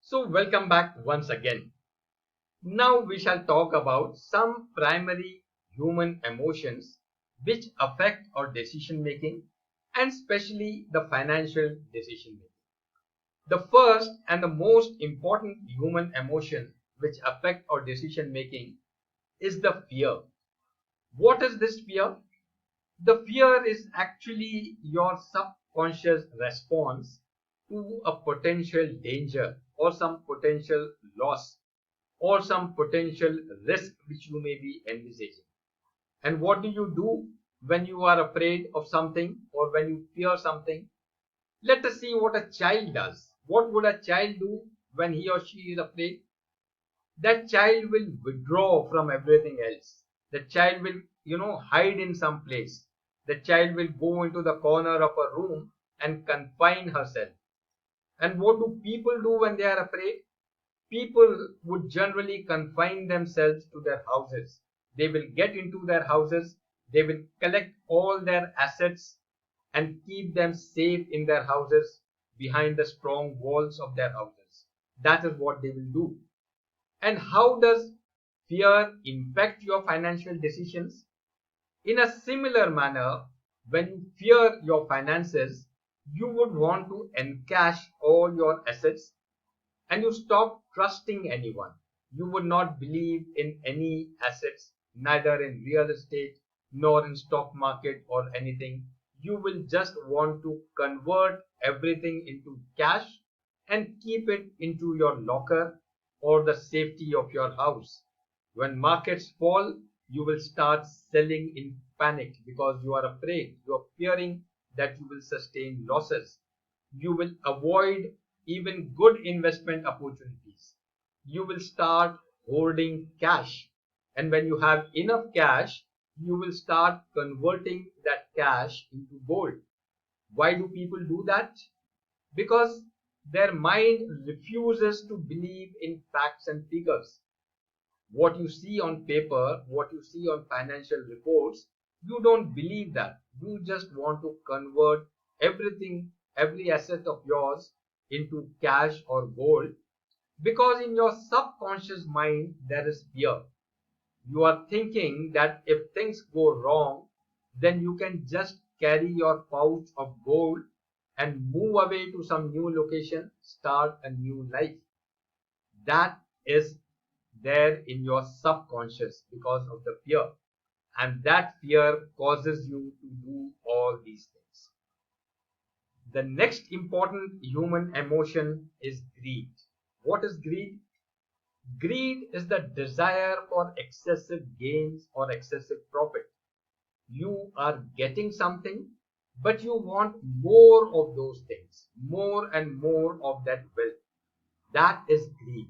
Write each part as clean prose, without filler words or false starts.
So, welcome back once again. Now, we shall talk about some primary human emotions which affect our decision making and especially the financial decision making. The first and the most important human emotion which affect our decision making is the fear. What is this fear? The fear is actually your subconscious response to a potential danger or some potential loss or some potential risk which you may be envisaging. And what do you do when you are afraid of something or when you fear something? Let us see what a child does. What would a child do when he or she is afraid? That child will withdraw from everything else. The child will, hide in some place. The child will go into the corner of a room and confine herself. And what do people do when they are afraid? People would generally confine themselves to their houses. They will get into their houses, they will collect all their assets and keep them safe in their houses behind the strong walls of their houses. That is what they will do. And how does fear impact your financial decisions? In a similar manner, when you fear your finances, you would want to encash all your assets and you stop trusting anyone. You would not believe in any assets, neither in real estate nor in stock market or anything. You will just want to convert everything into cash and keep it into your locker or the safety of your house. When markets fall, you will start selling in panic because you are afraid, you are fearing that you will sustain losses. You will avoid even good investment opportunities. You will start hoarding cash. And when you have enough cash, you will start converting that cash into gold. Why do people do that? Because their mind refuses to believe in facts and figures. What you see on paper, what you see on financial reports, you don't believe that. You just want to convert everything, every asset of yours into cash or gold because in your subconscious mind there is fear. You are thinking that if things go wrong, then you can just carry your pouch of gold and move away to some new location, start a new life. That is there in your subconscious because of the fear, and that fear causes you to do all these things. The next important human emotion is greed. What is greed? Greed is the desire for excessive gains or excessive profit. You are getting something, but you want more of those things, more and more of that wealth. That is greed.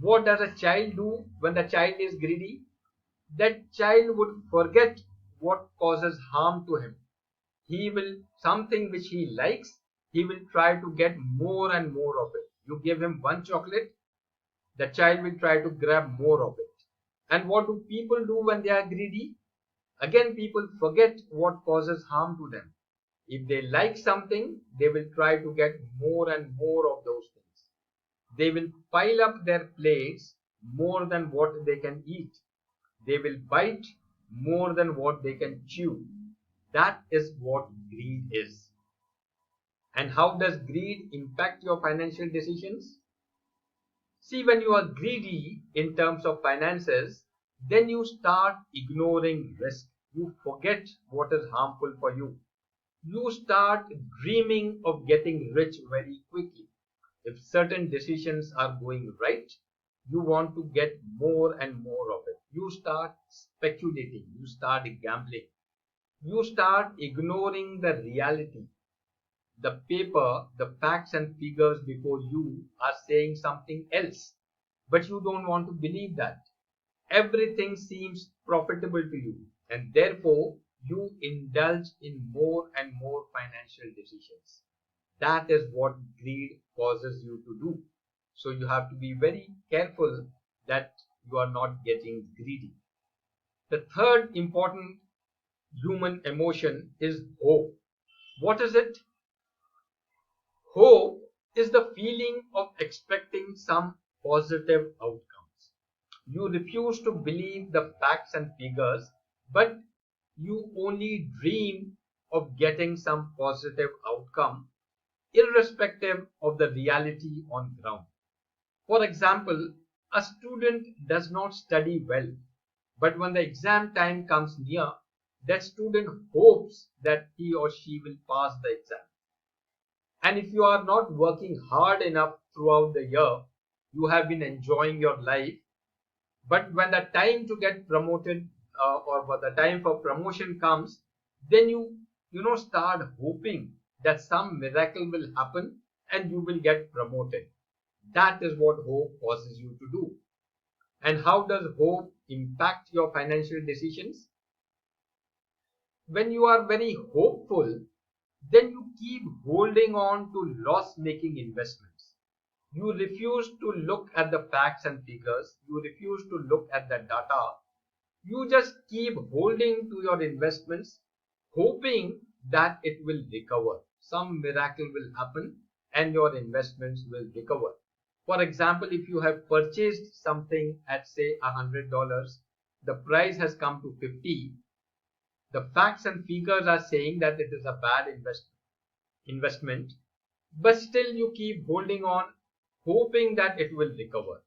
What does a child do when the child is greedy? That child would forget what causes harm to him. He will, something which he likes, he will try to get more and more of it. You give him one chocolate, the child will try to grab more of it. And what do people do when they are greedy? Again, people forget what causes harm to them. If they like something, they will try to get more and more of those things. They will pile up their plates more than what they can eat. They will bite more than what they can chew. That is what greed is. And how does greed impact your financial decisions? See, when you are greedy in terms of finances, then you start ignoring risk. You forget what is harmful for you. You start dreaming of getting rich very quickly. If certain decisions are going right, you want to get more and more of it. You start speculating, you start gambling, you start ignoring the reality. The paper, the facts and figures before you are saying something else, but you don't want to believe that. Everything seems profitable to you, and therefore you indulge in more and more financial decisions. That is what greed causes you to do. So you have to be very careful that you are not getting greedy. The third important human emotion is hope. What is it? Hope is the feeling of expecting getting some positive outcomes. You refuse to believe the facts and figures, but you only dream of getting some positive outcome irrespective of the reality on ground. For example, a student does not study well, but when the exam time comes near, that student hopes that he or she will pass the exam. And if you are not working hard enough throughout the year, you have been enjoying your life, but when the time to get promoted or when the time for promotion comes, then you start hoping that some miracle will happen and you will get promoted. That is what hope causes you to do. And how does hope impact your financial decisions? When you are very hopeful, then you keep holding on to loss-making investments. You refuse to look at the facts and figures. You refuse to look at the data. You just keep holding to your investments, hoping that it will recover. Some miracle will happen and your investments will recover. For example, if you have purchased something at say $100, the price has come to 50. The facts and figures are saying that it is a bad investment, but still you keep holding on, hoping that it will recover.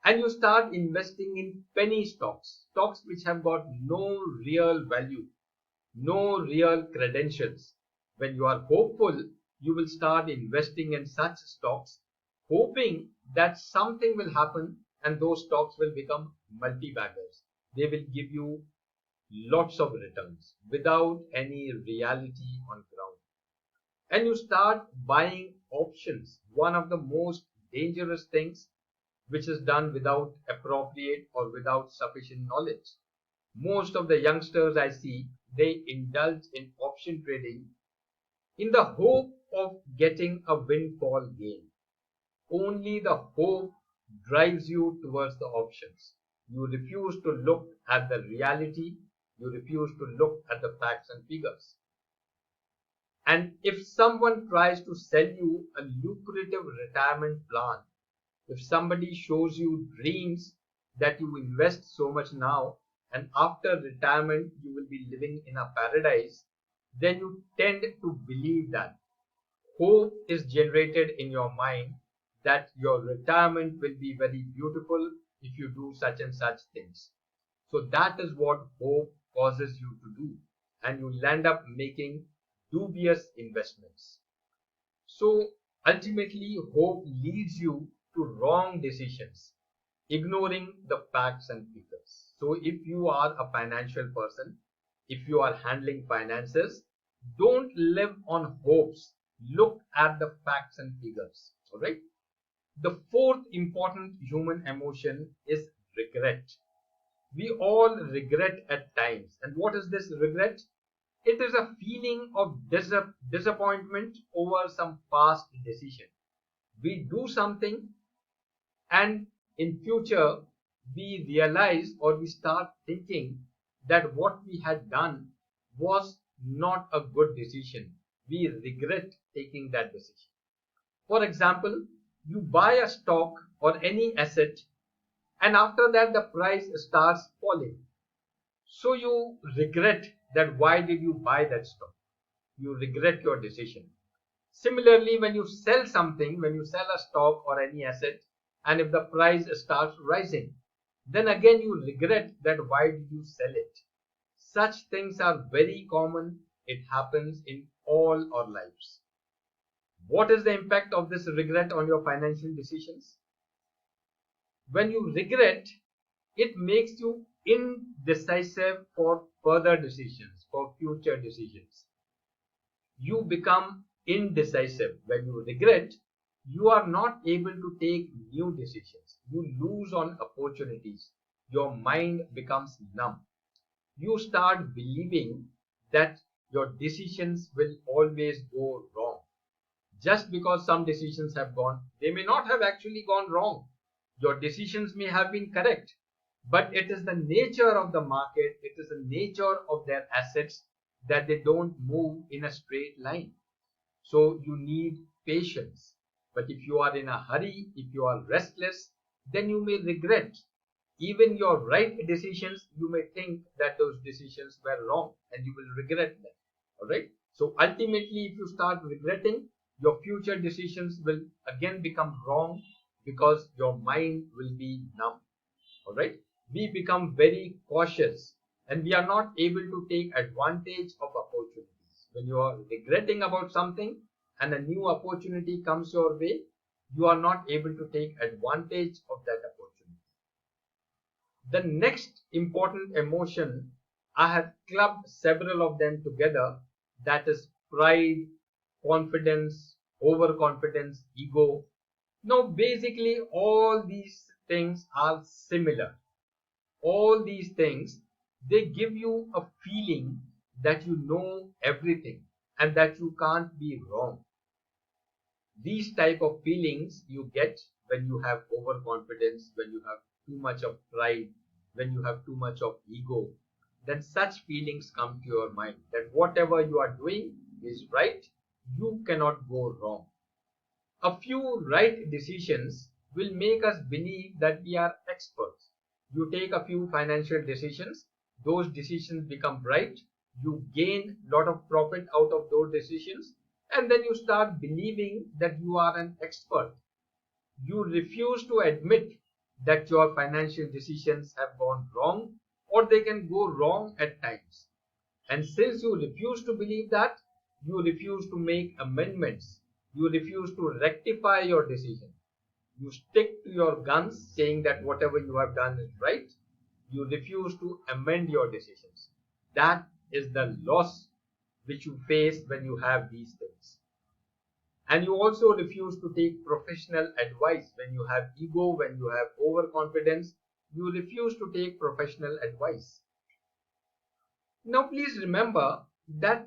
And you start investing in penny stocks, stocks which have got no real value, no real credentials. When you are hopeful, you will start investing in such stocks, hoping that something will happen and those stocks will become multi-baggers. They will give you lots of returns without any reality on ground. And you start buying options, one of the most dangerous things which is done without appropriate or without sufficient knowledge. Most of the youngsters I see, they indulge in option trading in the hope of getting a windfall gain. Only the hope drives you towards the options. You refuse to look at the reality. You refuse to look at the facts and figures. And if someone tries to sell you a lucrative retirement plan, if somebody shows you dreams that you invest so much now and after retirement you will be living in a paradise, then you tend to believe that. Hope is generated in your mind that your retirement will be very beautiful if you do such and such things. So that is what hope causes you to do, and you land up making dubious investments. So ultimately, hope leads you to wrong decisions, ignoring the facts and figures. So if you are a financial person, if you are handling finances, don't live on hopes. Look at the facts and figures. All right. The fourth important human emotion is regret. We all regret at times. And what is this regret? It is a feeling of disappointment over some past decision. We do something and in future we realize or we start thinking that what we had done was not a good decision. We regret taking that decision. For example, you buy a stock or any asset and after that the price starts falling. So you regret that why did you buy that stock? You regret your decision. Similarly, when you sell something, when you sell a stock or any asset, and if the price starts rising, then again you regret that why did you sell it? Such things are very common. It happens in all our lives. What is the impact of this regret on your financial decisions? When you regret, it makes you indecisive for further decisions, for future decisions. You become indecisive. When you regret, you are not able to take new decisions. You lose on opportunities. Your mind becomes numb. You start believing that your decisions will always go wrong. Just because some decisions have gone, they may not have actually gone wrong. Your decisions may have been correct, but it is the nature of the market, it is the nature of their assets that they don't move in a straight line. So you need patience. But if you are in a hurry, if you are restless, then you may regret. Even your right decisions, you may think that those decisions were wrong and you will regret them. Alright. So ultimately, if you start regretting, your future decisions will again become wrong because your mind will be numb. Alright. We become very cautious and we are not able to take advantage of opportunities. When you are regretting about something and a new opportunity comes your way, you are not able to take advantage of that opportunity. The next important emotion, I have clubbed several of them together, that is pride, confidence, overconfidence, ego. Now basically all these things are similar. All these things, they give you a feeling that you know everything and that you can't be wrong. These type of feelings you get when you have overconfidence, when you have too much of pride, when you have too much of ego. Then such feelings come to your mind that whatever you are doing is right, you cannot go wrong. A few right decisions will make us believe that we are experts. You take a few financial decisions, those decisions become right, you gain a lot of profit out of those decisions, and then you start believing that you are an expert. You refuse to admit that your financial decisions have gone wrong or they can go wrong at times. And since you refuse to believe that, you refuse to make amendments. You refuse to rectify your decision. You stick to your guns saying that whatever you have done is right. You refuse to amend your decisions. That is the loss which you face when you have these things. And you also refuse to take professional advice when you have ego, when you have overconfidence. You refuse to take professional advice. Now please remember that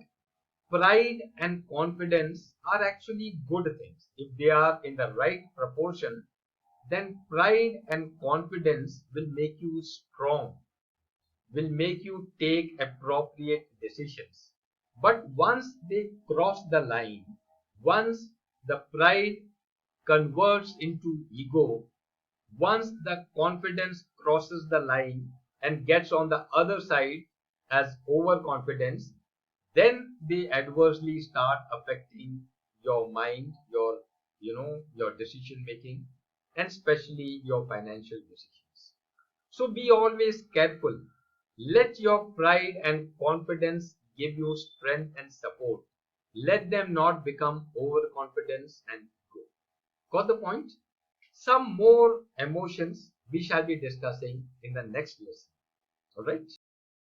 pride and confidence are actually good things. If they are in the right proportion, then pride and confidence will make you strong, will make you take appropriate decisions. But once they cross the line, once the pride converts into ego, once the confidence crosses the line and gets on the other side as overconfidence, then they adversely start affecting your mind, your decision making, and especially your financial decisions. So be always careful. Let your pride and confidence give you strength and support. Let them not become overconfidence and ego. Got the point? Some more emotions we shall be discussing in the next lesson. Alright?